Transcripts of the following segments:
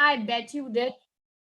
I bet you did.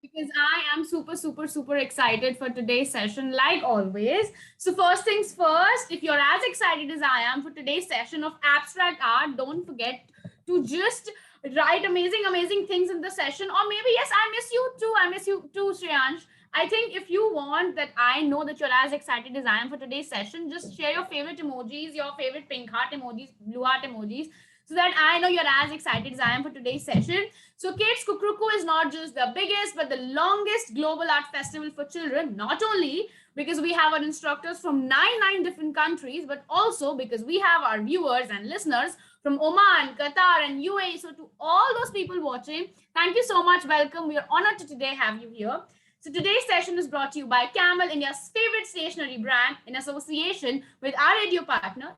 Because I am super, super, super excited for today's session, like always. So, first things first, if you're as excited as I am for today's session of abstract art, don't forget to just write amazing, amazing things in the session. Or maybe, yes, I miss you too. I miss you too, Shreyansh. I think if you want that I know that you're as excited as I am for today's session, just share your favorite emojis, your favorite pink heart emojis, blue heart emojis, so that I know you're as excited as I am for today's session. So, Kids Kukuruku is not just the biggest, but the longest global art festival for children, not only because we have our instructors from nine different countries, but also because we have our viewers and listeners from Oman, Qatar, and UAE. So, to all those people watching, thank you so much. Welcome. We are honored to today have you here. So today's session is brought to you by Camel, India's favorite stationery brand, in association with our radio partner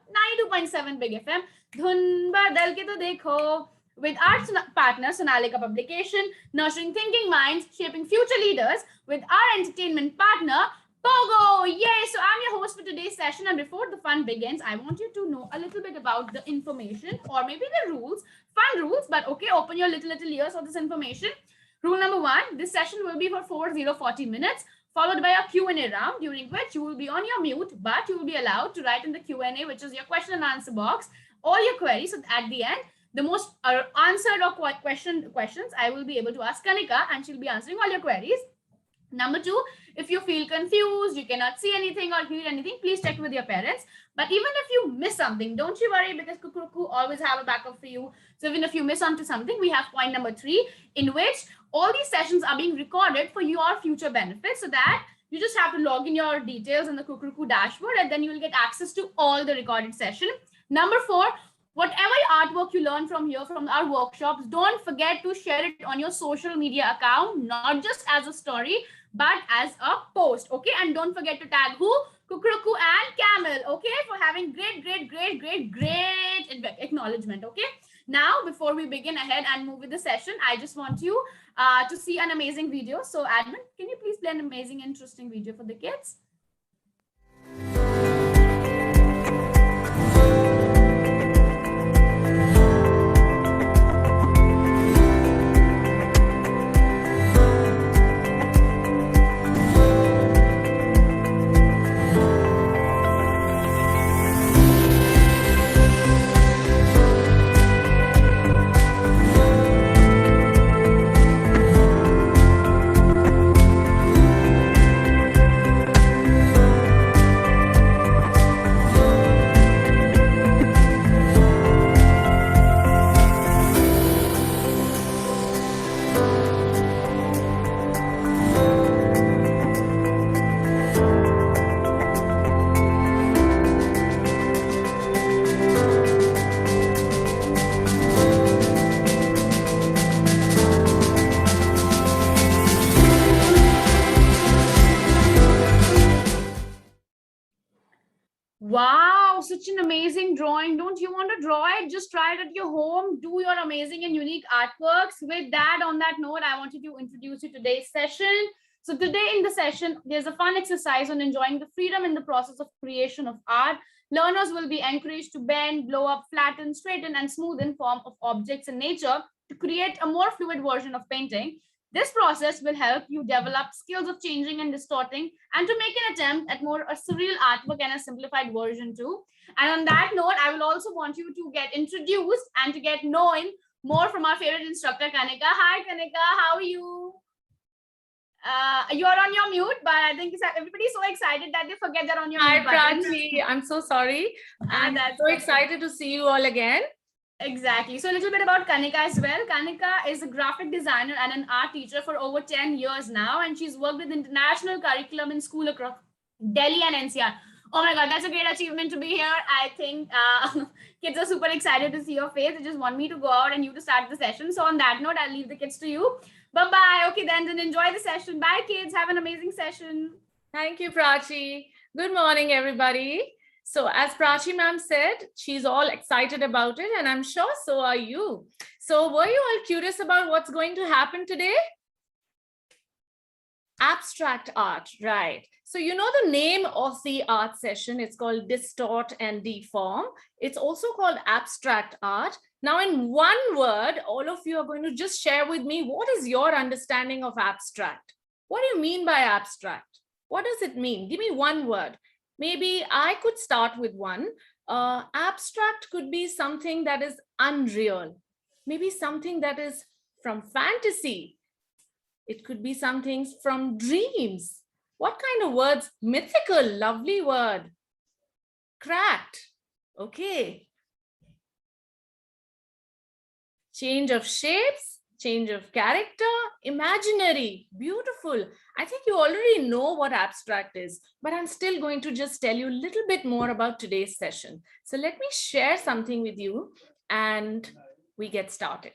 92.7 Big FM. Dhun badal ke to dekho. With our partner Sonalika Publication, nurturing thinking minds, shaping future leaders. With our entertainment partner Pogo. Yay! So I'm your host for today's session, and before the fun begins, I want you to know a little bit about the information or maybe the rules. Fun rules, but okay, open your little ears for this information. Rule number one, this session will be for 40 minutes, followed by a Q&A round, during which you will be on your mute, but you will be allowed to write in the Q&A, which is your question and answer box, all your queries. So at the end, the most answered or questions, I will be able to ask Kanika, and she'll be answering all your queries. Number two, if you feel confused, you cannot see anything or hear anything, please check with your parents. But even if you miss something, don't you worry, because Kukuruku always have a backup for you. So even if you miss onto something, we have point number 3, in which all these sessions are being recorded for your future benefit, so that you just have to log in your details in the Kukuruku dashboard, and then you will get access to all the recorded session. Number 4, whatever artwork you learn from here, from our workshops, don't forget to share it on your social media account, not just as a story, but as a post, okay? And don't forget to tag who? Kukuruku and Camel, okay? For having great acknowledgement, okay? Now, before we begin ahead and move with the session, I just want you to see an amazing video. So, admin, can you please play an amazing, interesting video for the kids? Wow, such an amazing drawing. Don't you want to draw it? Just try it at your home. Do your amazing and unique artworks. With that, on that note, I wanted to introduce you to today's session. So today in the session, there's a fun exercise on enjoying the freedom in the process of creation of art. Learners will be encouraged to bend, blow up, flatten, straighten, and smoothen form of objects in nature to create a more fluid version of painting. This process will help you develop skills of changing and distorting, and to make an attempt at more a surreal artwork and a simplified version too. And on that note, I will also want you to get introduced and to get known more from our favorite instructor, Kanika. Hi, Kanika. How are you? You are on your mute, but I think everybody's so excited that they forget they're on your mute. Hi, Prachi. I'm so sorry. I'm so excited to see you all again. Exactly. So a little bit about Kanika as well. Kanika is a graphic designer and an art teacher for over 10 years now, and she's worked with international curriculum in school across Delhi and NCR. Oh my God, that's a great achievement to be here. I think kids are super excited to see your face. They just want me to go out and you to start the session. So on that note, I'll leave the kids to you. Bye-bye. Okay, then enjoy the session. Bye, kids. Have an amazing session. Thank you, Prachi. Good morning, everybody. So as Prachi ma'am said, she's all excited about it, and I'm sure so are you. So were you all curious about what's going to happen today? Abstract art, right? So you know the name of the art session, it's called Distort and Deform. It's also called abstract art. Now, in one word, all of you are going to just share with me, what is your understanding of abstract? What do you mean by abstract? What does it mean? Give me one word. Maybe I could start with one. Abstract could be something that is unreal. Maybe something that is from fantasy. It could be something from dreams. What kind of words? Mythical, lovely word. Cracked. Okay. Change of shapes, change of character, imaginary, beautiful. I think you already know what abstract is, but I'm still going to just tell you a little bit more about today's session. So let me share something with you and we get started.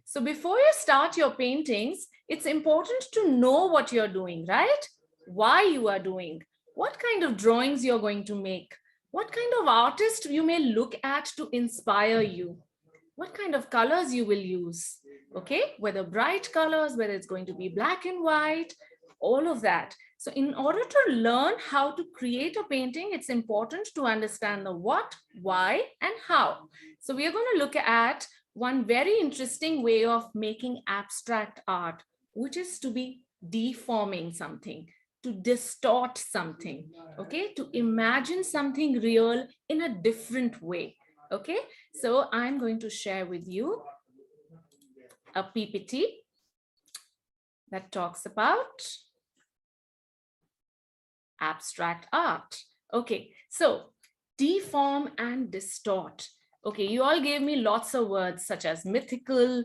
So before you start your paintings, it's important to know what you're doing, right? Why you are doing, what kind of drawings you're going to make, what kind of artist you may look at to inspire you, what kind of colors you will use, okay? Whether bright colors, whether it's going to be black and white, all of that. So in order to learn how to create a painting, it's important to understand the what, why, and how. So we are going to look at one very interesting way of making abstract art, which is to be deforming something, to distort something, okay? To imagine something real in a different way. Okay, so I'm going to share with you a PPT that talks about abstract art. Okay, so deform and distort. Okay, you all gave me lots of words such as mythical,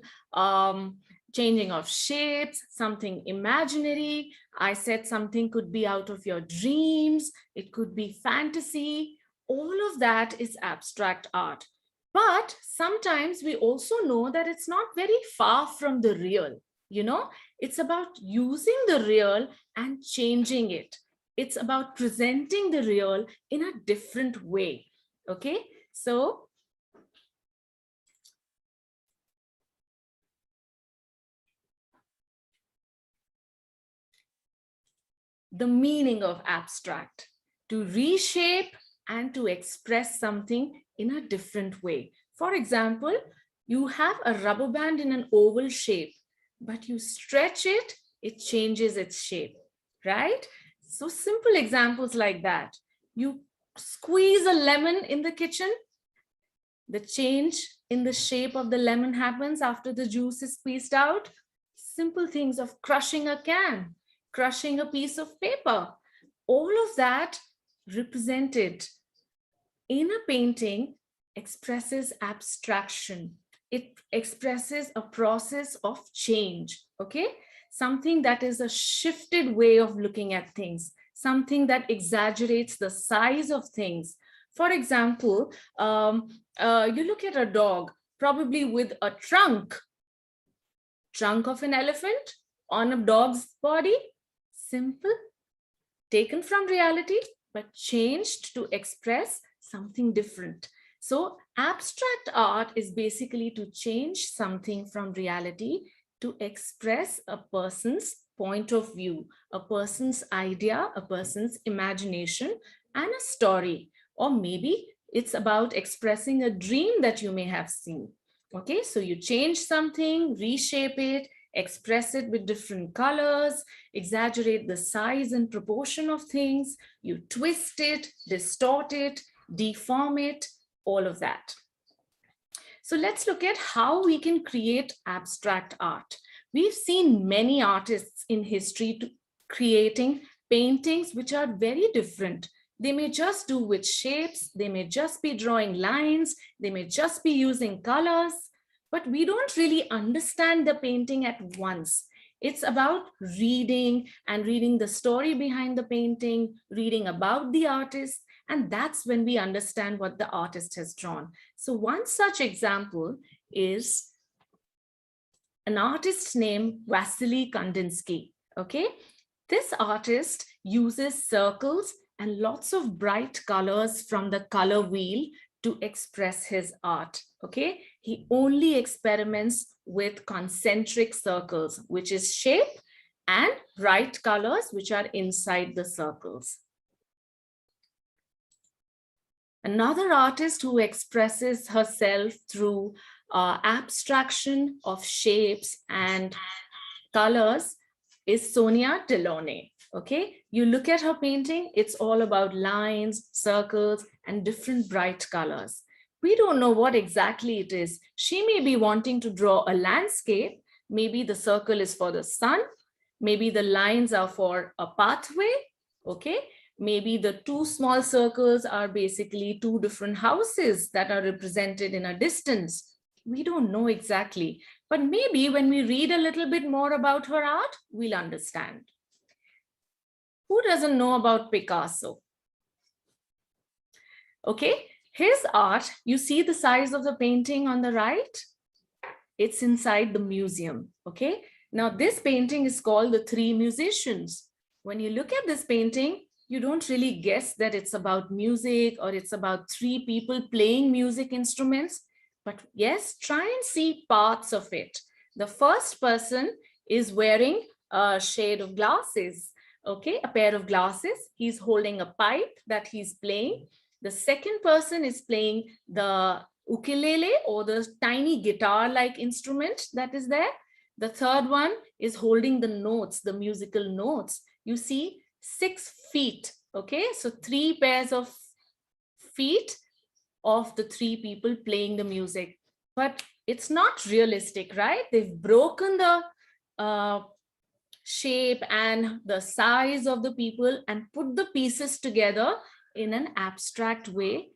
changing of shapes, something imaginary. I said something could be out of your dreams. It could be fantasy. All of that is abstract art. But sometimes we also know that it's not very far from the real. You know, it's about using the real and changing it. It's about presenting the real in a different way. Okay, so the meaning of abstract, to reshape and to express something in a different way. For example, you have a rubber band in an oval shape, but you stretch it, it changes its shape, right? So simple examples like that. You squeeze a lemon in the kitchen, the change in the shape of the lemon happens after the juice is squeezed out. Simple things of crushing a can, crushing a piece of paper, all of that represented in a painting expresses abstraction. It expresses a process of change, okay? Something that is a shifted way of looking at things, something that exaggerates the size of things. For example, you look at a dog, probably with a trunk of an elephant on a dog's body, simple, taken from reality, but changed to express something different. So abstract art is basically to change something from reality to express a person's point of view, a person's idea, a person's imagination, and a story. Or maybe it's about expressing a dream that you may have seen. Okay, so you change something, reshape it, express it with different colors, exaggerate the size and proportion of things, you twist it, distort it, deform it, all of that. So let's look at how we can create abstract art. We've seen many artists in history creating paintings which are very different. They may just do with shapes, they may just be drawing lines, they may just be using colors, but we don't really understand the painting at once. It's about reading and reading the story behind the painting, reading about the artist, and that's when we understand what the artist has drawn. So one such example is an artist named Vasily Kandinsky, okay? This artist uses circles and lots of bright colors from the color wheel to express his art, okay? He only experiments with concentric circles, which is shape, and bright colors, which are inside the circles. Another artist who expresses herself through abstraction of shapes and colors is Sonia Delaunay. Okay, you look at her painting, it's all about lines, circles, and different bright colors. We don't know what exactly it is. She may be wanting to draw a landscape. Maybe the circle is for the sun. Maybe the lines are for a pathway. Okay, maybe the two small circles are basically two different houses that are represented in a distance. We don't know exactly, but maybe when we read a little bit more about her art, we'll understand. Who doesn't know about Picasso? Okay, his art, you see the size of the painting on the right? It's inside the museum, okay? Now this painting is called The Three Musicians. When you look at this painting, you don't really guess that it's about music or it's about three people playing music instruments. But yes, try and see parts of it. The first person is wearing a shade of glasses, okay? A pair of glasses. He's holding a pipe that he's playing. The second person is playing the ukulele or the tiny guitar-like instrument that is there. The third one is holding the notes, the musical notes. You see 6 feet, okay? So 3 pairs of feet of the 3 people playing the music. But it's not realistic, right? They've broken the shape and the size of the people and put the pieces together in an abstract way.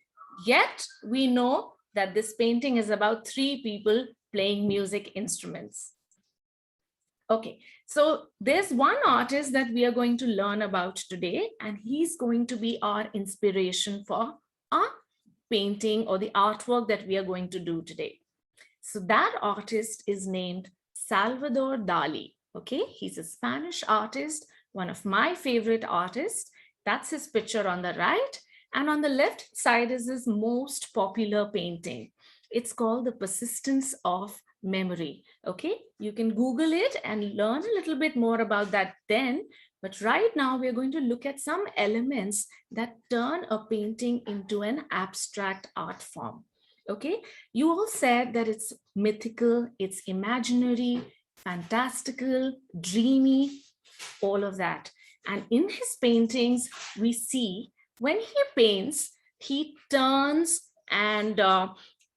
Yet we know that this painting is about 3 people playing music instruments. Okay, so there's one artist that we are going to learn about today, and he's going to be our inspiration for our painting or the artwork that we are going to do today. So that artist is named Salvador Dali. Okay, he's a Spanish artist, one of my favorite artists. That's his picture on the right. And on the left side is his most popular painting. It's called The Persistence of Memory. Okay, you can Google it and learn a little bit more about that then. But right now we're going to look at some elements that turn a painting into an abstract art form. Okay, you all said that it's mythical, it's imaginary, fantastical, dreamy, all of that. And in his paintings, we see when he paints, he turns and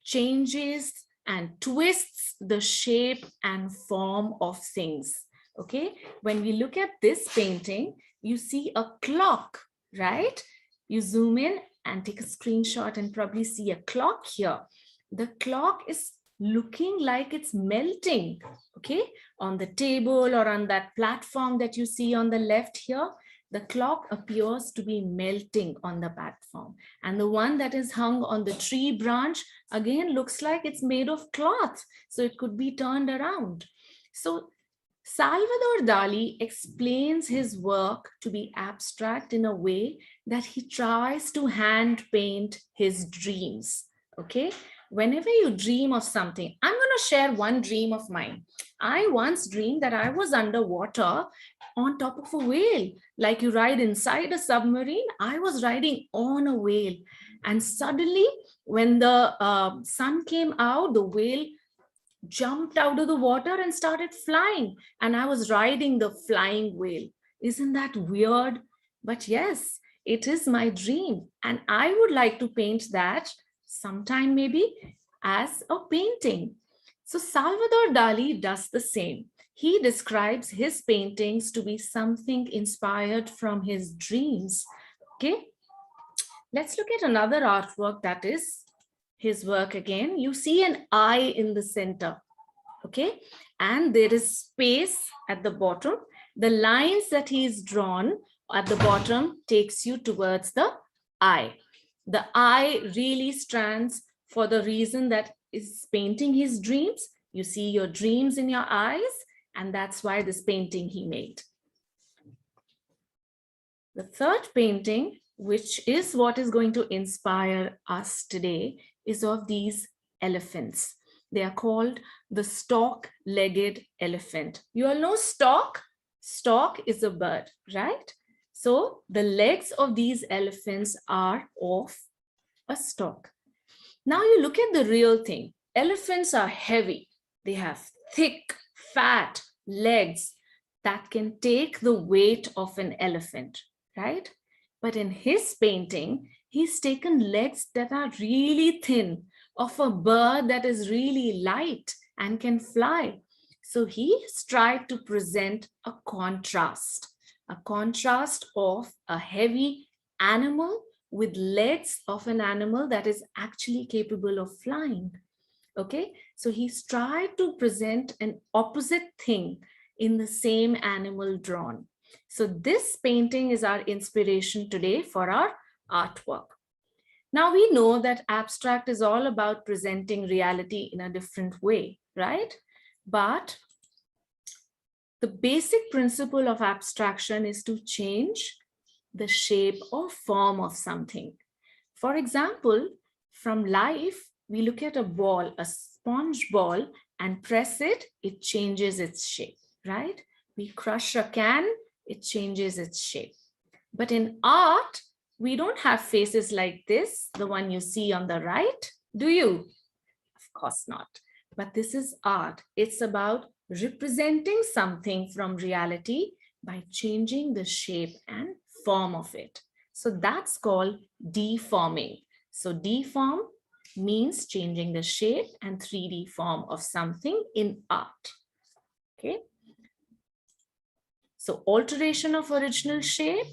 changes and twists the shape and form of things. Okay, when we look at this painting, you see a clock, right? You zoom in and take a screenshot and probably see a clock here. The clock is looking like it's melting, okay? On the table or on that platform that you see on the left here, the clock appears to be melting on the platform. And the one that is hung on the tree branch, again, looks like it's made of cloth. So it could be turned around. So Salvador Dali explains his work to be abstract in a way that he tries to hand paint his dreams, okay? Whenever you dream of something, I'm going to share one dream of mine. I once dreamed that I was underwater on top of a whale. Like you ride inside a submarine, I was riding on a whale. And suddenly, when the sun came out, the whale jumped out of the water and started flying. And I was riding the flying whale. Isn't that weird? But yes, it is my dream. And I would like to paint that sometime maybe as a painting. So Salvador Dali does the same. He describes his paintings to be something inspired from his dreams. Okay, let's look at another artwork that is his work again. You see an eye in the center, okay? And there is space at the bottom. The lines that he's drawn at the bottom takes you towards the eye. The eye really stands for the reason that is painting his dreams. You see your dreams in your eyes, and that's why this painting he made. The third painting, which is what is going to inspire us today, is of these elephants. They are called the stork-legged elephant. You all know stork? Stork is a bird, right? So the legs of these elephants are of a stalk. Now you look at the real thing. Elephants are heavy. They have thick, fat legs that can take the weight of an elephant, right? But in his painting, he's taken legs that are really thin of a bird that is really light and can fly. So he's tried to present a contrast of a heavy animal with legs of an animal that is actually capable of flying. Okay, so he's tried to present an opposite thing in the same animal drawn. So this painting is our inspiration today for our artwork. Now we know that abstract is all about presenting reality in a different way, right? But the basic principle of abstraction is to change the shape or form of something. For example, from life, we look at a ball, a sponge ball, and press it, it changes its shape, right? We crush a can, it changes its shape. But in art, we don't have faces like this, the one you see on the right, do you? Of course not. But this is art. It's about representing something from reality by changing the shape and form of it. So that's called deforming. So deform means changing the shape and 3D form of something in art. Okay. So alteration of original shape,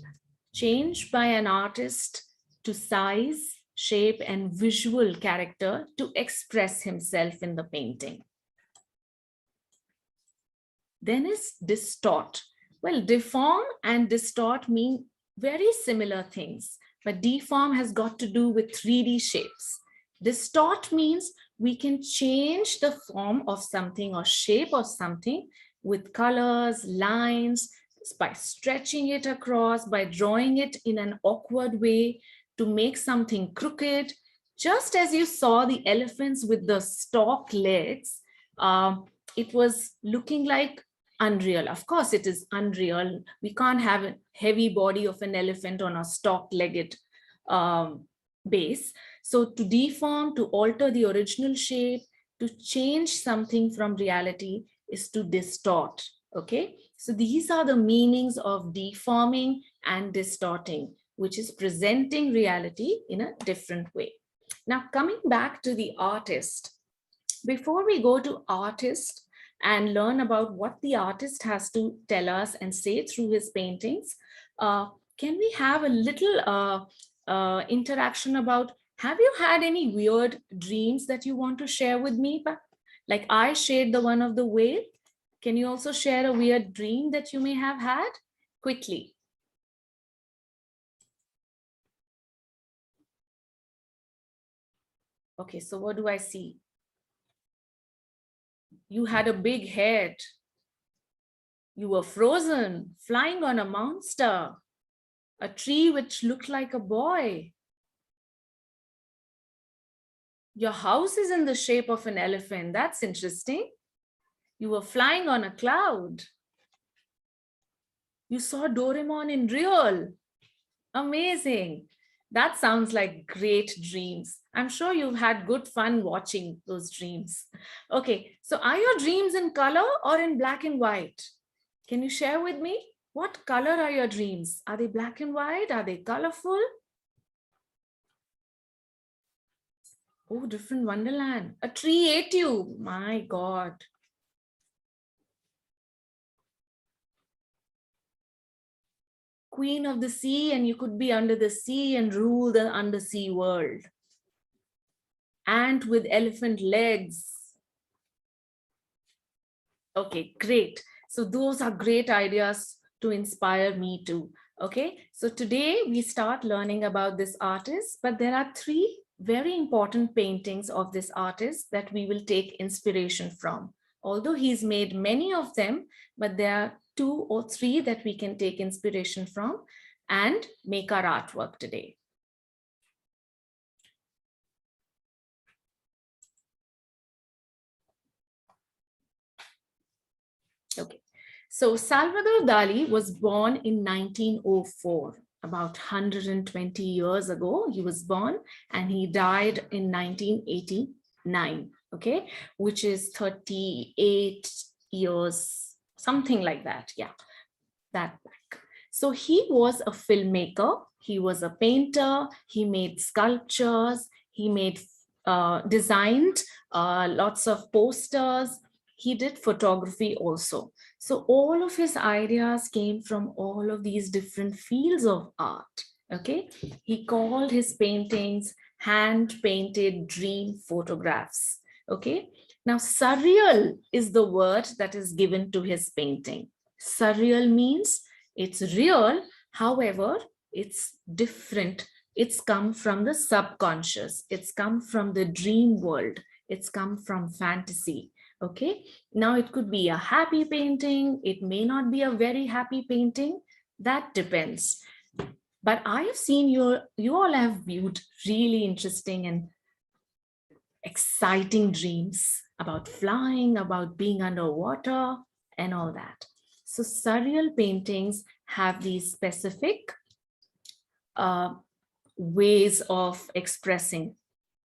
change by an artist to size, shape, and visual character to express himself in the painting. Then is distort. Well, deform and distort mean very similar things, but deform has got to do with 3D shapes. Distort means we can change the form of something or shape of something with colors, lines, by stretching it across, by drawing it in an awkward way to make something crooked. Just as you saw the elephants with the stalk legs, it was looking like unreal. Of course, it is unreal. We can't have a heavy body of an elephant on a stalk-legged base. So to deform, to alter the original shape, to change something from reality is to distort. Okay, so these are the meanings of deforming and distorting, which is presenting reality in a different way. Now, coming back to the artist, before we go to artist and learn about what the artist has to tell us and say through his paintings, can we have a little interaction about, have you had any weird dreams that you want to share with me? Like I shared the one of the whale. Can you also share a weird dream that you may have had? Quickly. Okay, so what do I see? You had a big head. You were frozen, flying on a monster, a tree which looked like a boy. Your house is in the shape of an elephant. That's interesting. You were flying on a cloud. You saw Doraemon in real. Amazing. That sounds like great dreams. I'm sure you've had good fun watching those dreams. Okay, so are your dreams in color or in black and white? Can you share with me? What color are your dreams? Are they black and white? Are they colorful? Oh, different wonderland. A tree ate you. My God. Queen of the sea, and you could be under the sea and rule the undersea world. Ant with elephant legs. Okay, great. So those are great ideas to inspire me too. Okay, so today we start learning about this artist, but there are three very important paintings of this artist that we will take inspiration from. Although he's made many of them, but there are 2 or 3 that we can take inspiration from and make our artwork today. Okay, so Salvador Dali was born in 1904. about 120 years ago. He was born and he died in 1989, okay, which is 38 years, something like that. Yeah, that back. So he was a filmmaker, he was a painter, he made sculptures, he made designed lots of posters, he did photography also. So all of his ideas came from all of these different fields of art. Okay, he called his paintings hand painted dream photographs. Okay, now surreal is the word that is given to his painting. Surreal means it's real, however, it's different. It's come from the subconscious, it's come from the dream world, it's come from fantasy. Okay, now it could be a happy painting, it may not be a very happy painting, that depends. But I have seen you all have viewed really interesting and exciting dreams about flying, about being underwater, and all that. So surreal paintings have these specific ways of expressing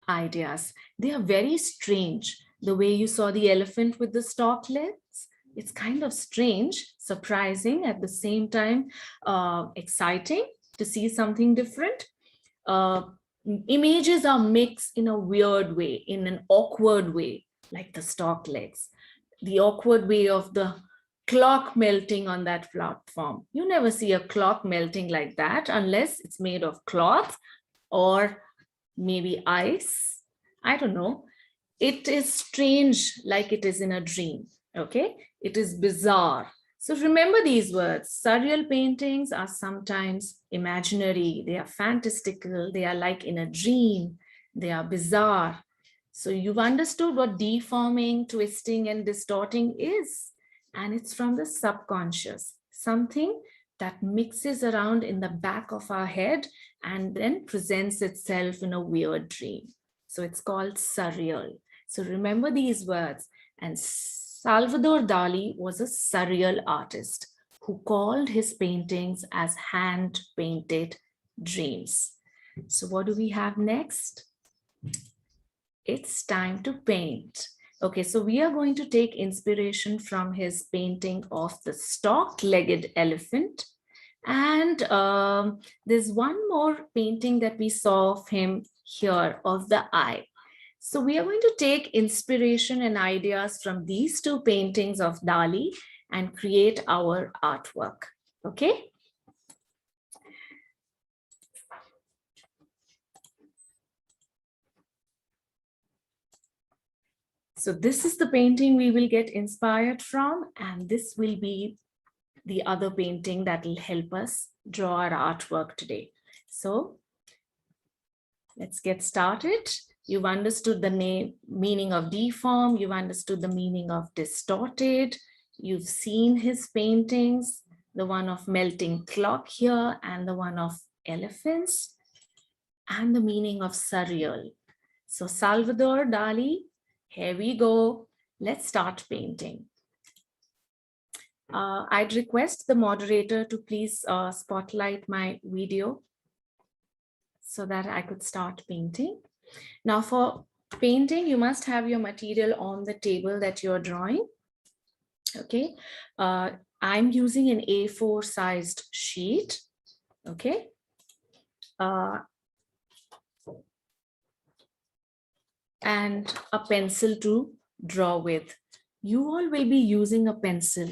ideas. They are very strange. The way you saw the elephant with the stalk legs, it's kind of strange, surprising, at the same time exciting to see something different. Images are mixed in a weird way, in an awkward way, like the stalk legs, the awkward way of the clock melting on that platform. You never see a clock melting like that unless it's made of cloth or maybe ice. I don't know. It is strange, like it is in a dream. Okay, it is bizarre. So remember these words. Surreal paintings are sometimes imaginary, they are fantastical, they are like in a dream, they are bizarre. So you've understood what deforming, twisting, and distorting is. And it's from the subconscious, something that mixes around in the back of our head and then presents itself in a weird dream. So it's called surreal. So remember these words. And Salvador Dali was a surreal artist who called his paintings as hand-painted dreams. So what do we have next? It's time to paint. Okay, so we are going to take inspiration from his painting of the stork-legged elephant. And there's one more painting that we saw of him here, of the eye. So we are going to take inspiration and ideas from these two paintings of Dali and create our artwork. Okay? So this is the painting we will get inspired from, and this will be the other painting that will help us draw our artwork today. So let's get started. You've understood the meaning of deform, you've understood the meaning of distorted, you've seen his paintings, the one of melting clock here and the one of elephants, and the meaning of surreal. So Salvador Dali, here we go. Let's start painting. I'd request the moderator to please spotlight my video so that I could start painting. Now for painting, you must have your material on the table that you're drawing. Okay, I'm using an A4 sized sheet. Okay. And a pencil to draw with. You all will be using a pencil.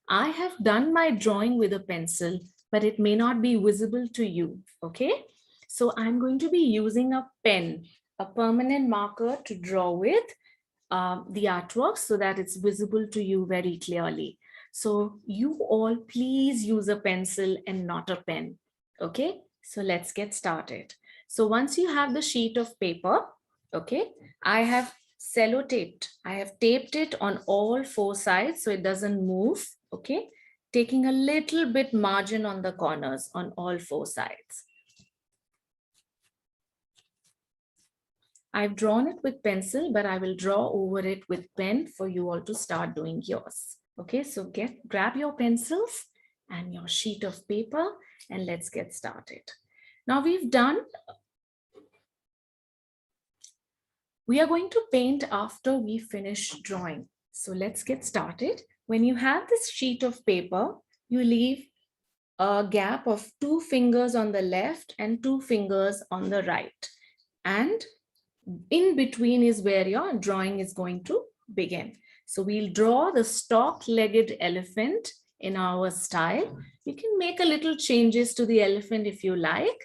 I have done my drawing with a pencil, but it may not be visible to you, okay? So I'm going to be using a pen, a permanent marker to draw with the artwork so that it's visible to you very clearly. So you all please use a pencil and not a pen, okay? So let's get started. So once you have the sheet of paper, okay, I have sellotaped. I have taped it on all four sides so it doesn't move, okay? Taking a little bit margin on the corners on all four sides. I've drawn it with pencil, but I will draw over it with pen for you all to start doing yours. Okay, so grab your pencils and your sheet of paper, and let's get started. Now we are going to paint after we finish drawing. So let's get started. When you have this sheet of paper, you leave a gap of 2 fingers on the left and 2 fingers on the right. And in between is where your drawing is going to begin. So we'll draw the stork-legged elephant in our style. You can make a little changes to the elephant if you like.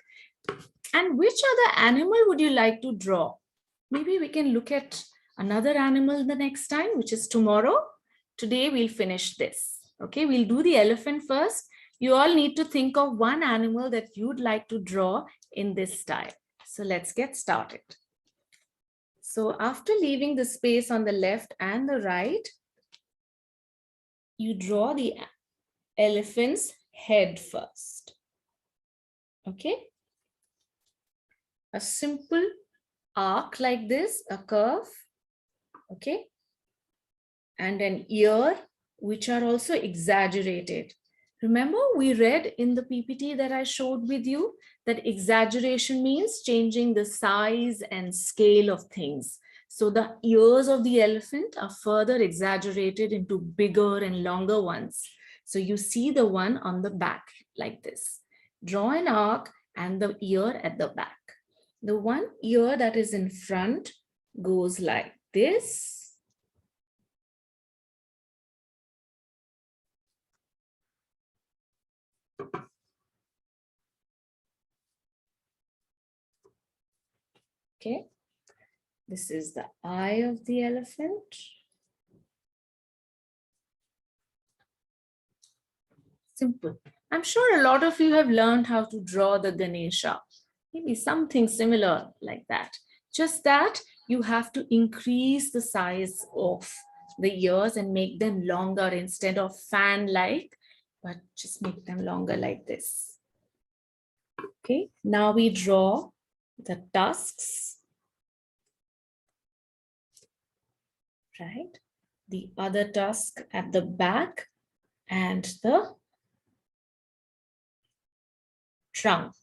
And which other animal would you like to draw? Maybe we can look at another animal the next time, which is tomorrow. Today we'll finish this. Okay, we'll do the elephant first. You all need to think of one animal that you'd like to draw in this style. So let's get started. So after leaving the space on the left and the right, you draw the elephant's head first. Okay. A simple arc like this, a curve. Okay. And an ear, which are also exaggerated. Remember, we read in the PPT that I showed with you that exaggeration means changing the size and scale of things. So the ears of the elephant are further exaggerated into bigger and longer ones. So you see the one on the back like this. Draw an arc and the ear at the back. The one ear that is in front goes like this. Okay, this is the eye of the elephant. Simple. I'm sure a lot of you have learned how to draw the Ganesha. Maybe something similar like that. Just that you have to increase the size of the ears and make them longer instead of fan-like, but just make them longer like this. Okay, now we draw the tusks. Right, the other tusk at the back and the trunk.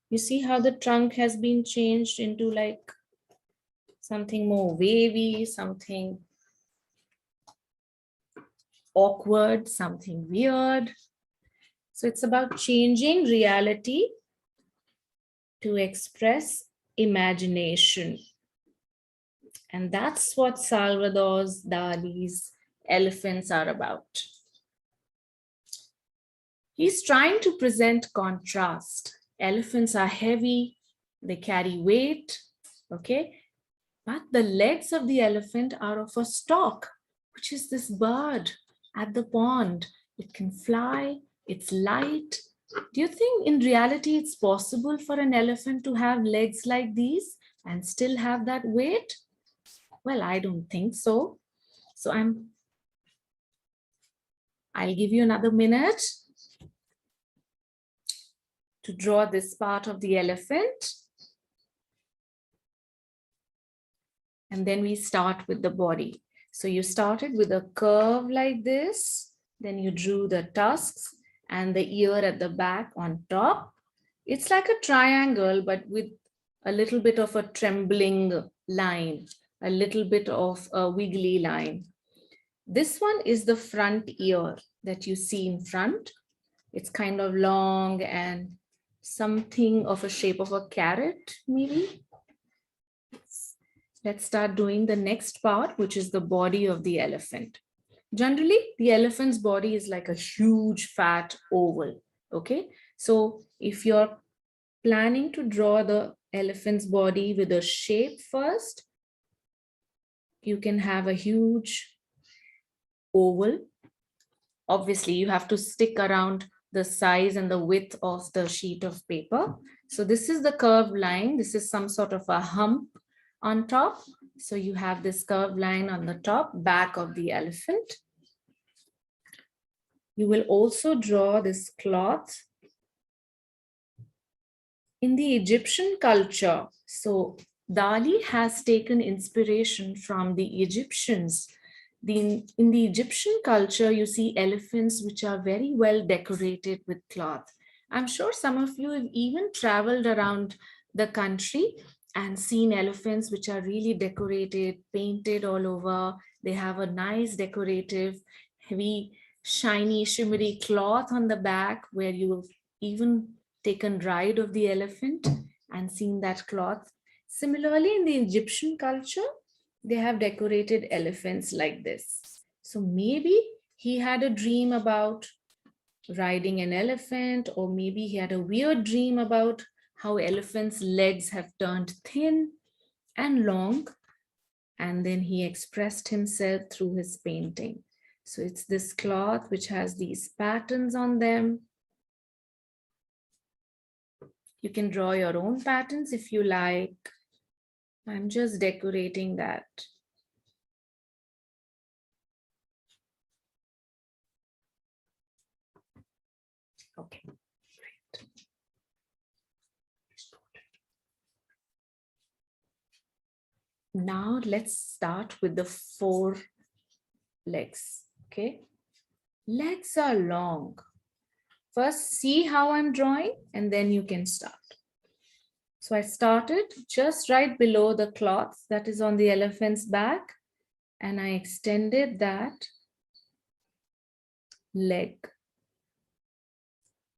You see how the trunk has been changed into like something more wavy, something awkward, something weird. So it's about changing reality to express imagination. And that's what Salvador Dali's elephants are about. He's trying to present contrast. Elephants are heavy, they carry weight, okay? But the legs of the elephant are of a stork, which is this bird at the pond. It can fly, it's light. Do you think in reality it's possible for an elephant to have legs like these and still have that weight? Well, I don't think so. So I'll give you another minute to draw this part of the elephant. And then we start with the body. So you started with a curve like this. Then you drew the tusks and the ear at the back on top. It's like a triangle, but with a little bit of a trembling line, a little bit of a wiggly line. This one is the front ear that you see in front. It's kind of long and something of a shape of a carrot, maybe. Let's start doing the next part, which is the body of the elephant. Generally, the elephant's body is like a huge fat oval, okay? So if you're planning to draw the elephant's body with a shape first, you can have a huge oval. Obviously, you have to stick around the size and the width of the sheet of paper. So this is the curved line. This is some sort of a hump on top. So you have this curved line on the top, back of the elephant. You will also draw this cloth. In the Egyptian culture, so Dali has taken inspiration from the Egyptians. in the Egyptian culture, you see elephants which are very well decorated with cloth. I'm sure some of you have even traveled around the country and seen elephants which are really decorated, painted all over. They have a nice decorative, heavy, shiny, shimmery cloth on the back where you've even taken ride of the elephant and seen that cloth. Similarly, in the Egyptian culture, they have decorated elephants like this. So maybe he had a dream about riding an elephant, or maybe he had a weird dream about how elephants' legs have turned thin and long, and then he expressed himself through his painting. So it's this cloth which has these patterns on them. You can draw your own patterns if you like. I'm just decorating that. Okay, great. Now let's start with the 4 legs, okay? Legs are long. First, see how I'm drawing, and then you can start. So I started just right below the cloth that is on the elephant's back, and I extended that leg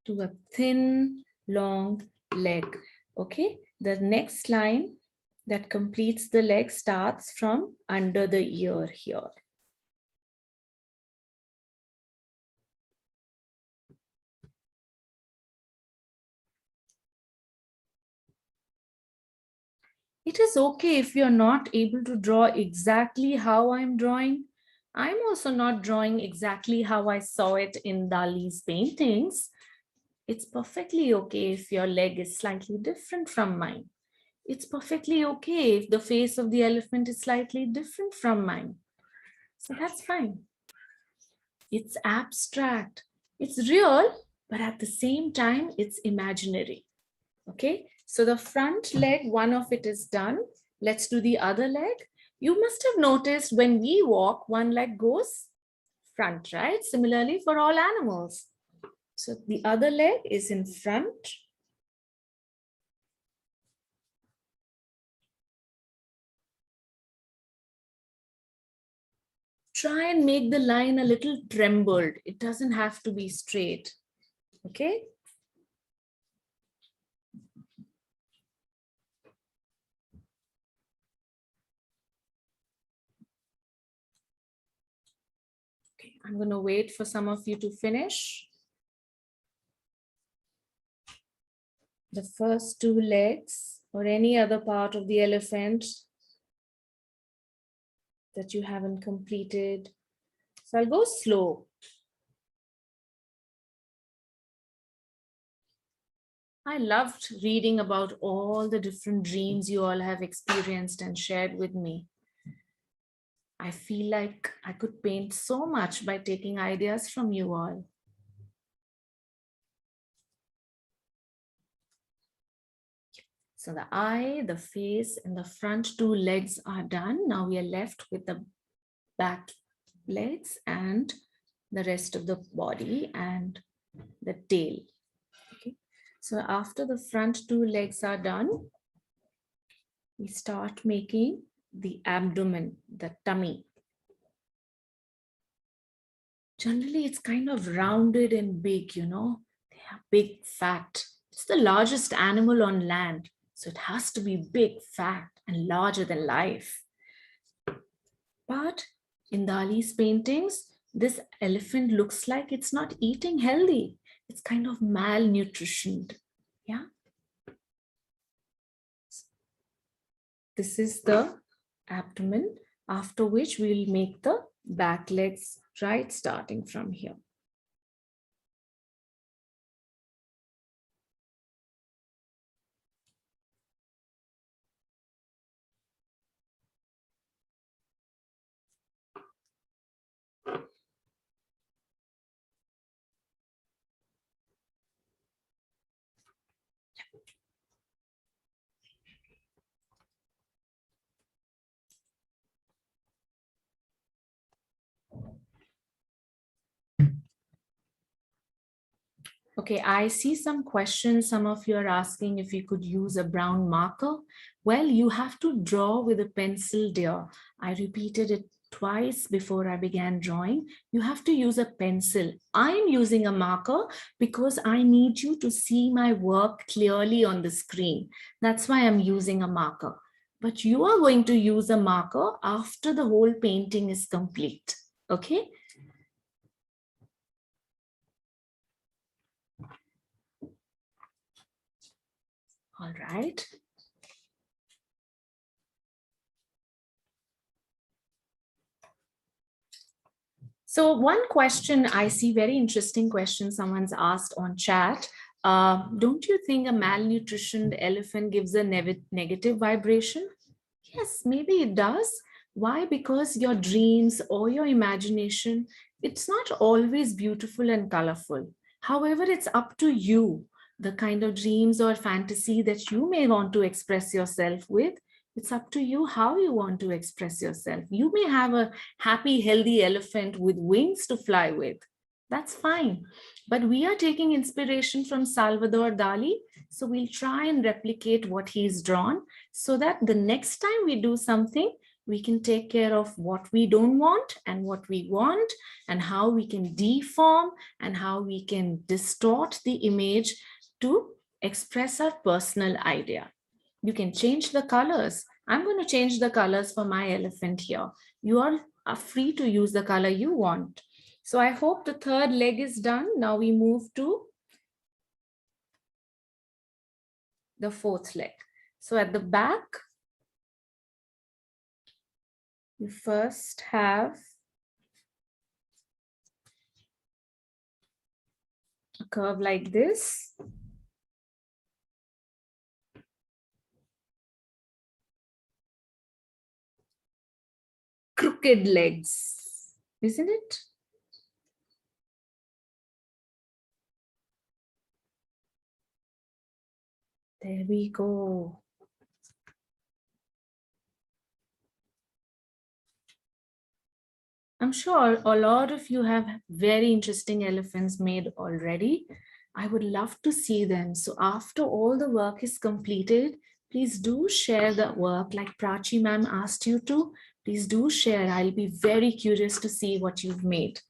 to a thin, long leg, okay? The next line that completes the leg starts from under the ear here. It is okay if you're not able to draw exactly how I'm drawing. I'm also not drawing exactly how I saw it in Dali's paintings. It's perfectly okay if your leg is slightly different from mine. It's perfectly okay if the face of the elephant is slightly different from mine. So that's fine. It's abstract. It's real, but at the same time, it's imaginary. Okay, so the front leg, one of it is done. Let's do the other leg. You must have noticed when we walk, one leg goes front, right? Similarly for all animals. So the other leg is in front. Try and make the line a little trembled. It doesn't have to be straight. Okay. Okay, I'm going to wait for some of you to finish. The first 2 legs or any other part of the elephant that you haven't completed. So I'll go slow. I loved reading about all the different dreams you all have experienced and shared with me. I feel like I could paint so much by taking ideas from you all. So the eye, the face, and the front 2 legs are done. Now we are left with the back legs and the rest of the body and the tail. Okay. So after the front 2 legs are done, we start making the abdomen, the tummy. Generally, it's kind of rounded and big, you know. They have big fat. It's the largest animal on land. So it has to be big, fat, and larger than life. But in Dali's paintings, this elephant looks like it's not eating healthy. It's kind of malnutritioned. Yeah. This is the abdomen, after which we'll make the back legs, right, starting from here. Okay, I see some questions. Some of you are asking if you could use a brown marker. Well, you have to draw with a pencil, dear. I repeated it twice before I began drawing. You have to use a pencil. I'm using a marker because I need you to see my work clearly on the screen. That's why I'm using a marker. But you are going to use a marker after the whole painting is complete. Okay? All right. So one question I see, very interesting question someone's asked on chat. Don't you think a malnutritioned elephant gives a negative vibration? Yes, maybe it does. Why? Because your dreams or your imagination, it's not always beautiful and colorful. However, it's up to you, the kind of dreams or fantasy that you may want to express yourself with. It's up to you how you want to express yourself. You may have a happy, healthy elephant with wings to fly with. That's fine. But we are taking inspiration from Salvador Dali. So we'll try and replicate what he's drawn so that the next time we do something, we can take care of what we don't want and what we want, and how we can deform and how we can distort the image to express our personal idea. You can change the colors. I'm going to change the colors for my elephant here. You all are free to use the color you want. So I hope the third leg is done. Now we move to the fourth leg. So at the back, you first have a curve like this. Crooked legs, isn't it? There we go. I'm sure a lot of you have very interesting elephants made already. I would love to see them. So after all the work is completed, please do share the work like Prachi ma'am asked you to. Please do share. I'll be very curious to see what you've made.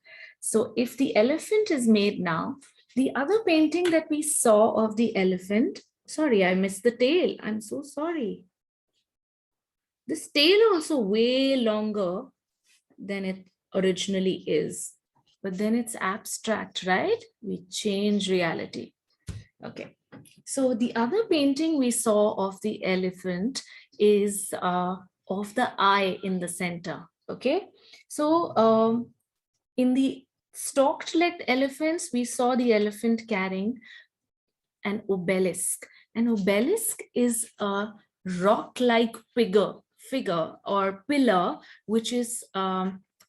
So if the elephant is made now, the other painting that we saw of the elephant, sorry, I missed the tail. I'm so sorry. This tail also way longer than it originally is. But then it's abstract, right? We change reality. Okay. So the other painting we saw of the elephant is of the eye in the center. Okay. So in the stalked-legged elephants, we saw the elephant carrying an obelisk. An obelisk is a rock-like figure or pillar, which is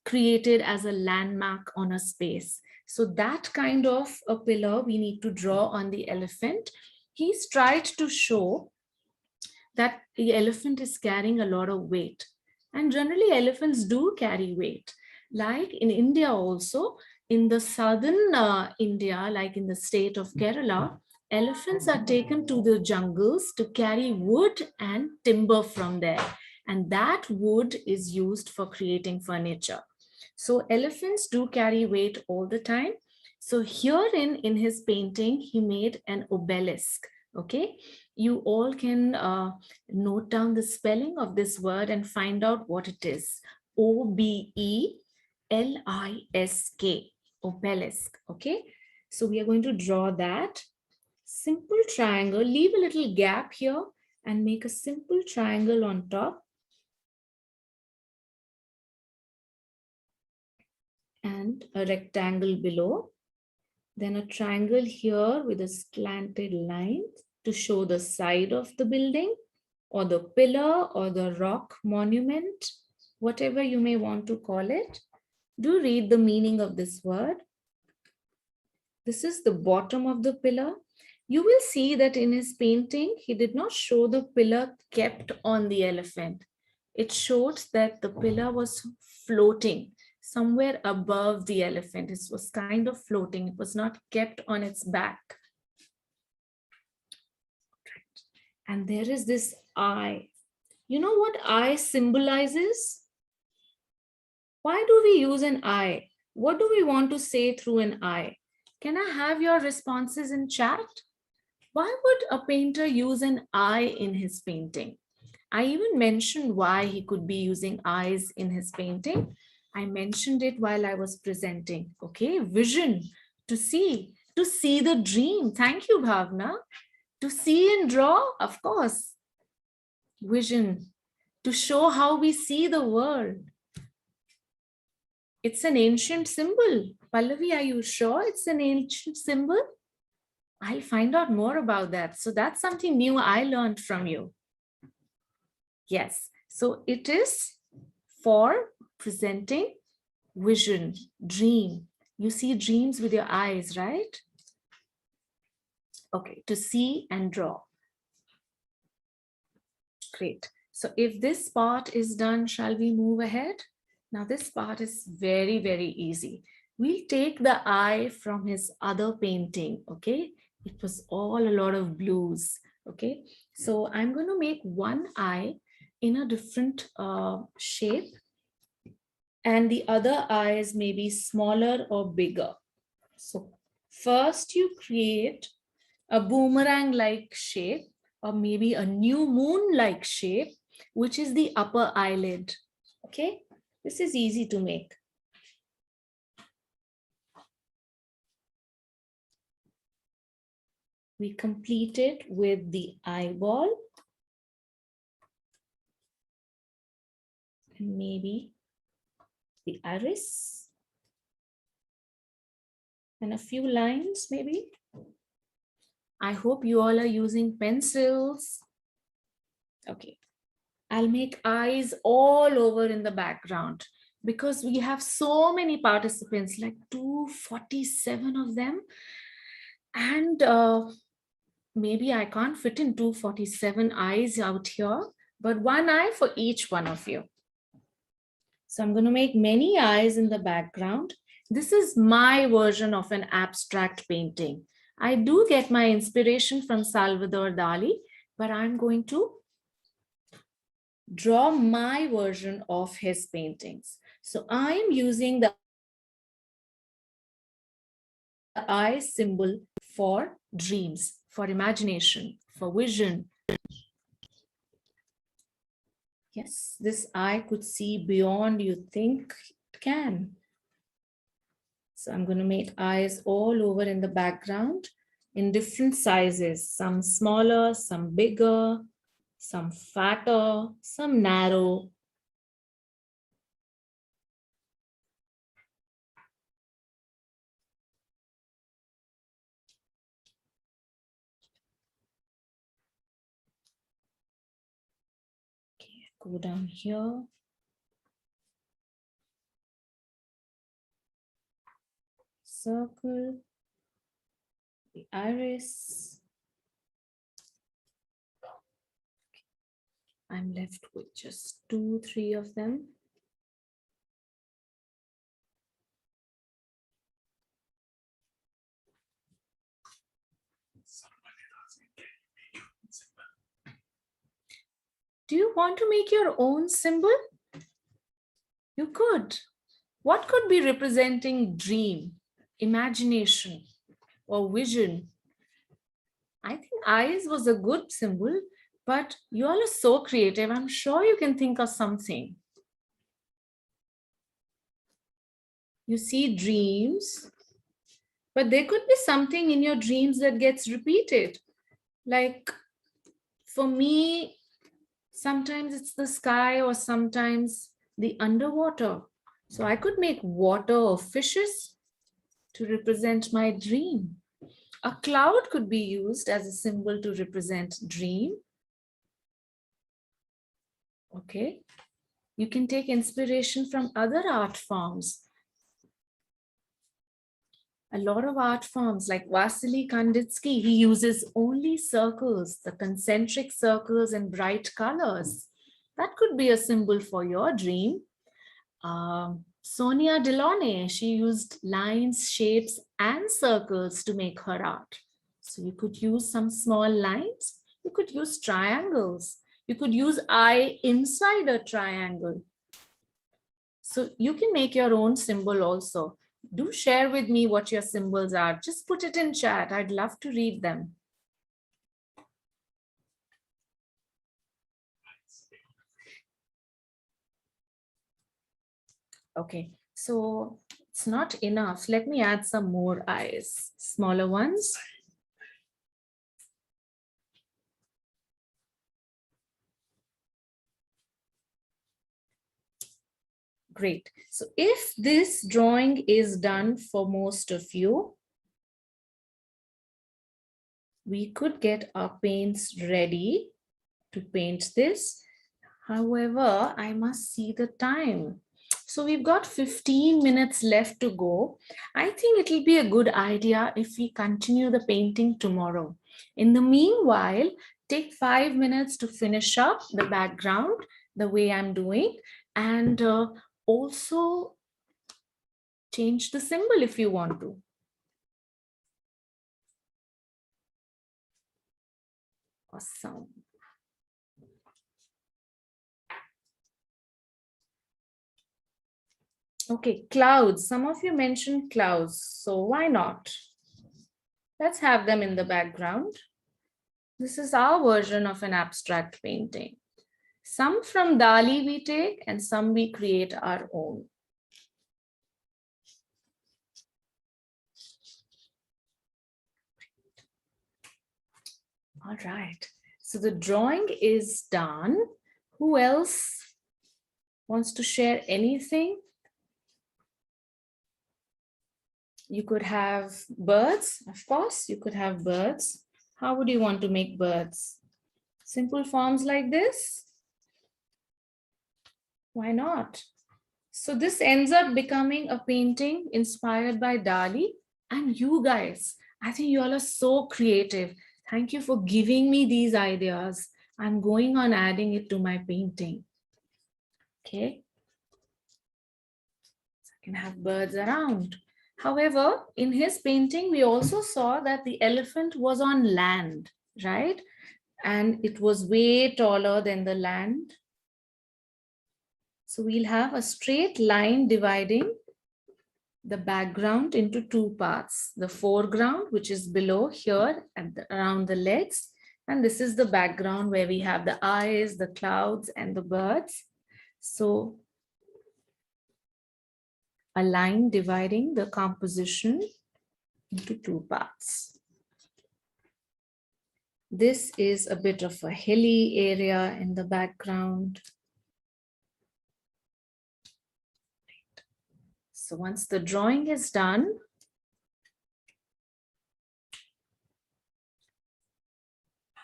created as a landmark on a space. So that kind of a pillar we need to draw on the elephant. He's tried to show that the elephant is carrying a lot of weight. And generally elephants do carry weight. Like in India also, in the southern India, like in the state of Kerala, elephants are taken to the jungles to carry wood and timber from there. And that wood is used for creating furniture. So elephants do carry weight all the time. So herein in his painting, he made an obelisk. Okay, you all can note down the spelling of this word and find out what it is. O-B-E-L-I-S-K, obelisk. Okay, so we are going to draw that simple triangle. Leave a little gap here and make a simple triangle on top. And a rectangle below. Then a triangle here with a slanted line to show the side of the building or the pillar or the rock monument, whatever you may want to call it. Do read the meaning of this word. This is the bottom of the pillar. You will see that in his painting, he did not show the pillar kept on the elephant. It showed that the pillar was floating. somewhere above the elephant. It was kind of floating. It was not kept on its back. And there is this eye. You know what eye symbolizes? Why do we use an eye? What do we want to say through an eye? Can I have your responses in chat? Why would a painter use an eye in his painting? I even mentioned why he could be using eyes in his painting. I mentioned it while I was presenting. Okay, vision, to see the dream. Thank you, Bhavna. To see and draw, of course. Vision, to show how we see the world. It's an ancient symbol. Pallavi, are you sure it's an ancient symbol? I'll find out more about that. So that's something new I learned from you. Yes, so it is for presenting vision, dream. You see dreams with your eyes, right? Okay, to see and draw. Great. So if this part is done, shall we move ahead? Now this part is very, very easy. We'll take the eye from his other painting, okay? It was all a lot of blues, okay? So I'm going to make one eye in a different shape, and the other eyes may be smaller or bigger. So first you create a boomerang-like shape, or maybe a new moon-like shape, which is the upper eyelid, okay? This is easy to make. We complete it with the eyeball, and maybe the iris, and a few lines maybe. I hope you all are using pencils. Okay, I'll make eyes all over in the background because we have so many participants, like 247 of them. And maybe I can't fit in 247 eyes out here, but one eye for each one of you. So I'm going to make many eyes in the background. This is my version of an abstract painting. I do get my inspiration from Salvador Dali, but I'm going to draw my version of his paintings. So I am using the eye symbol for dreams, for imagination, for vision. Yes, this eye could see beyond you think it can. So I'm going to make eyes all over in the background in different sizes, some smaller, some bigger, some fatter, some narrow. Okay, go down here. Circle, the iris. I'm left with just 2, 3 of them. Do you want to make your own symbol? You could. What could be representing dream, imagination, or vision? I think eyes was a good symbol, but you all are so creative. I'm sure you can think of something. You see dreams, but there could be something in your dreams that gets repeated. Like for me, sometimes it's the sky or sometimes the underwater. So I could make water or fishes to represent my dream. A cloud could be used as a symbol to represent dream. Okay. You can take inspiration from other art forms. A lot of art forms like Vasily Kandinsky, he uses only circles, the concentric circles and bright colors. That could be a symbol for your dream. Sonia Delaunay, she used lines, shapes, and circles to make her art. So you could use some small lines, you could use triangles, you could use eye inside a triangle. So you can make your own symbol also. Do share with me what your symbols are. Just put it in chat. I'd love to read them. Okay, so it's not enough. Let me add some more eyes, smaller ones. Great. So if this drawing is done for most of you, we could get our paints ready to paint this. However, I must see the time. So we've got 15 minutes left to go. I think it'll be a good idea if we continue the painting tomorrow. In the meanwhile, take 5 minutes to finish up the background the way I'm doing, and also change the symbol if you want to. Awesome. Okay, clouds. Some of you mentioned clouds, so why not? Let's have them in the background. This is our version of an abstract painting. Some from Dali we take and some we create our own. All right, so the drawing is done. Who else wants to share anything? You could have birds, of course, you could have birds. How would you want to make birds? Simple forms like this? Why not? So this ends up becoming a painting inspired by Dali. And you guys, I think you all are so creative. Thank you for giving me these ideas. I'm going on adding it to my painting. Okay. So I can have birds around. However, in his painting, we also saw that the elephant was on land, right? And it was way taller than the land. So we'll have a straight line dividing the background into two parts. The foreground, which is below here and around the legs. And this is the background where we have the eyes, the clouds, and the birds. So a line dividing the composition into two parts. This is a bit of a hilly area in the background. So once the drawing is done,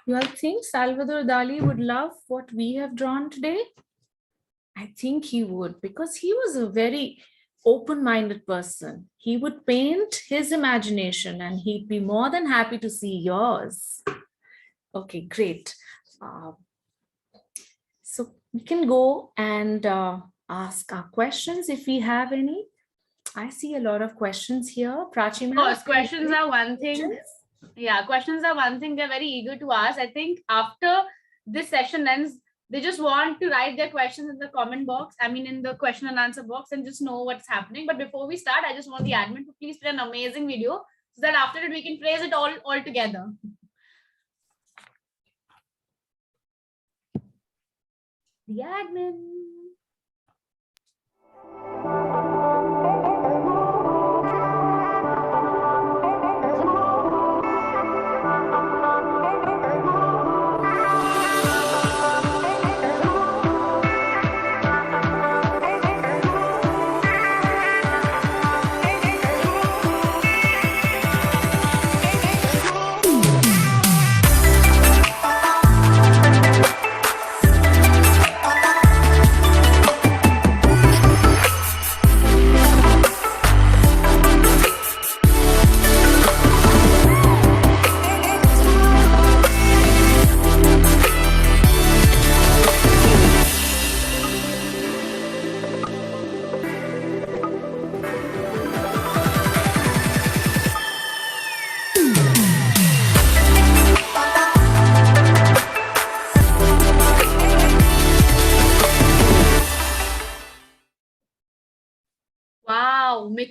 you all think Salvador Dali would love what we have drawn today? I think he would, because he was a very open-minded person. He would paint his imagination and he'd be more than happy to see yours. Okay, great. So we can go and ask our questions if we have any. I see a lot of questions here. Prachi, of course, questions are one thing. Yeah, questions are one thing they're very eager to ask. I think after this session ends, they just want to write their questions in the comment box. I mean, in the question and answer box, and just know what's happening. But before we start, I just want the admin to please play an amazing video so that after it, we can praise it all together. The admin.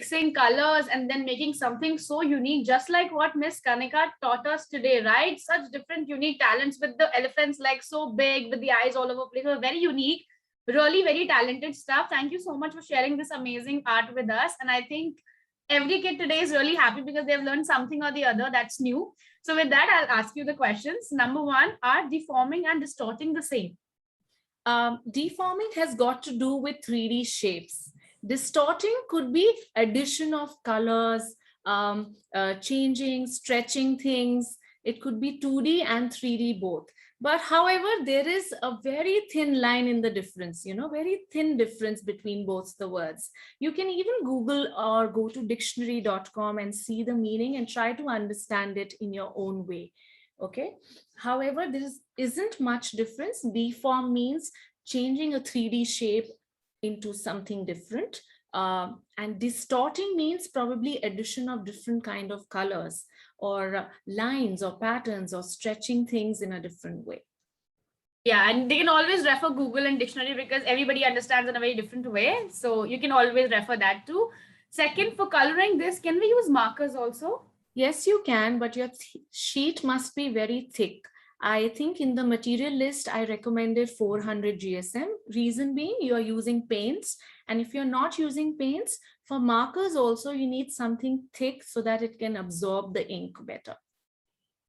mixing colors and then making something so unique, just like what Miss Kanika taught us today, right? Such different unique talents with the elephants like so big with the eyes all over place. Very unique, really very talented stuff. Thank you so much for sharing this amazing art with us. And I think every kid today is really happy because they've learned something or the other that's new. So with that, I'll ask you the questions. Number one, are deforming and distorting the same? Deforming has got to do with 3D shapes. Distorting could be addition of colors, changing, stretching things. It could be 2D and 3D both. But however, there is a very thin line in the difference, very thin difference between both the words. You can even Google or go to dictionary.com and see the meaning and try to understand it in your own way. Okay. However, there isn't much difference. Deform means changing a 3D shape into something different. And distorting means probably addition of different kind of colors or lines or patterns or stretching things in a different way. Yeah, and they can always refer Google and dictionary because everybody understands in a very different way. So you can always refer that too. Second, for coloring this, can we use markers also? Yes, you can, but your sheet must be very thick. I think in the material list, I recommended 400 GSM. Reason being, you are using paints. And if you're not using paints, for markers also, you need something thick so that it can absorb the ink better.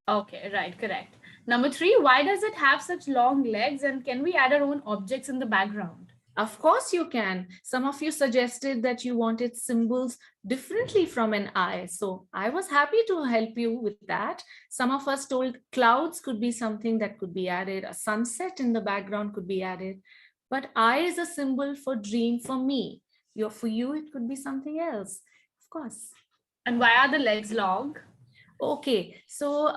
Okay, right, correct. Number three, why does it have such long legs and can we add our own objects in the background? Of course you can. Some of you suggested that you wanted symbols differently from an eye. So I was happy to help you with that. Some of us told clouds could be something that could be added. A sunset in the background could be added. But eye is a symbol for dream for me. For you, it could be something else, of course. And why are the legs long? Okay, so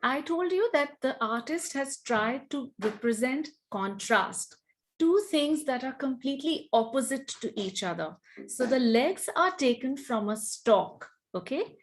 I told you that the artist has tried to represent contrast. Two things that are completely opposite to each other. So the legs are taken from a stalk, okay?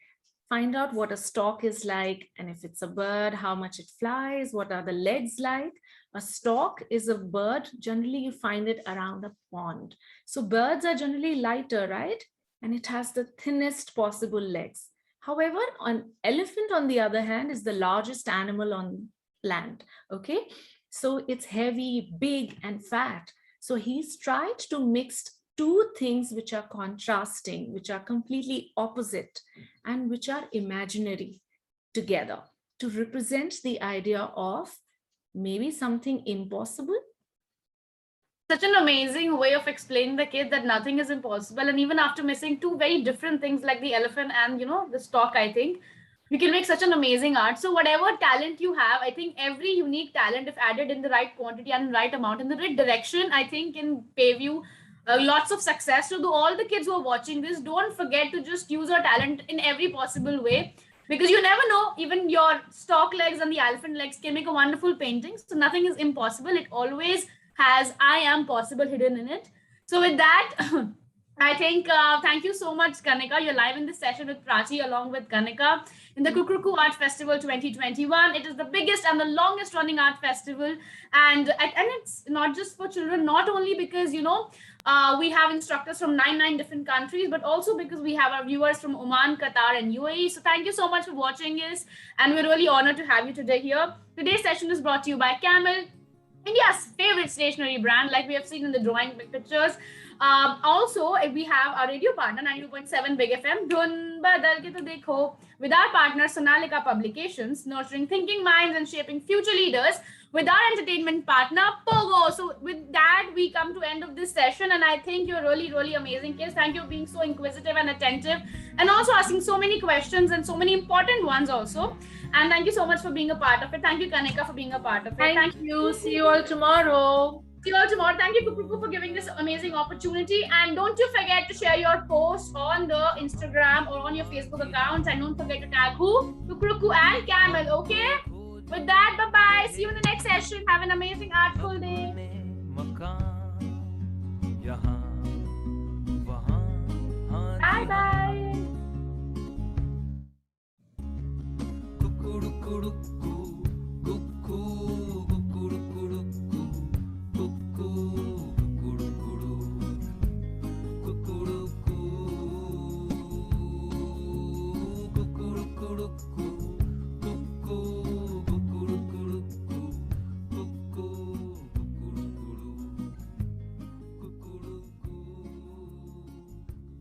Find out what a stalk is like, and if it's a bird, how much it flies, what are the legs like. A stalk is a bird, generally you find it around a pond. So birds are generally lighter, right? And it has the thinnest possible legs. However, an elephant, on the other hand, is the largest animal on land, okay? So it's heavy, big, and fat. So he's tried to mix two things which are contrasting, which are completely opposite, and which are imaginary together to represent the idea of maybe something impossible. Such an amazing way of explaining the kid that nothing is impossible. And even after missing two very different things like the elephant and, the stork, I think, you can make such an amazing art. So whatever talent you have, I think every unique talent, if added in the right quantity and right amount, in the right direction, I think can pave you lots of success. So to all the kids who are watching this, don't forget to just use your talent in every possible way. Because you never know, even your stork legs and the elephant legs can make a wonderful painting. So nothing is impossible. It always has I am possible hidden in it. So with that, I think thank you so much, Kanika. You're live in this session with Prachi along with Kanika in the Kukuruku Art Festival 2021. It is the biggest and the longest running art festival. And it's not just for children, not only because, we have instructors from 99 different countries, but also because we have our viewers from Oman, Qatar, and UAE. So thank you so much for watching this. And we're really honored to have you today here. Today's session is brought to you by Camel, India's favorite stationery brand, like we have seen in the drawing pictures. Also, we have our radio partner, 92.7 Big FM, Dhun Badal Ke To Dekho, with our partner, Sonalika Publications, nurturing thinking minds and shaping future leaders, with our entertainment partner, Pogo. So with that, we come to end of this session. And I think you're really, really amazing, kids. Thank you for being so inquisitive and attentive, and also asking so many questions and so many important ones also. And thank you so much for being a part of it. Thank you, Kanika, for being a part of it. Thank you. See you all tomorrow. See you all tomorrow. Thank you, Kukuruku, for giving this amazing opportunity. And don't you forget to share your post on the Instagram or on your Facebook accounts. And don't forget to tag who? Kukuruku and Camel, okay? With that, bye-bye. See you in the next session. Have an amazing artful day. Bye-bye.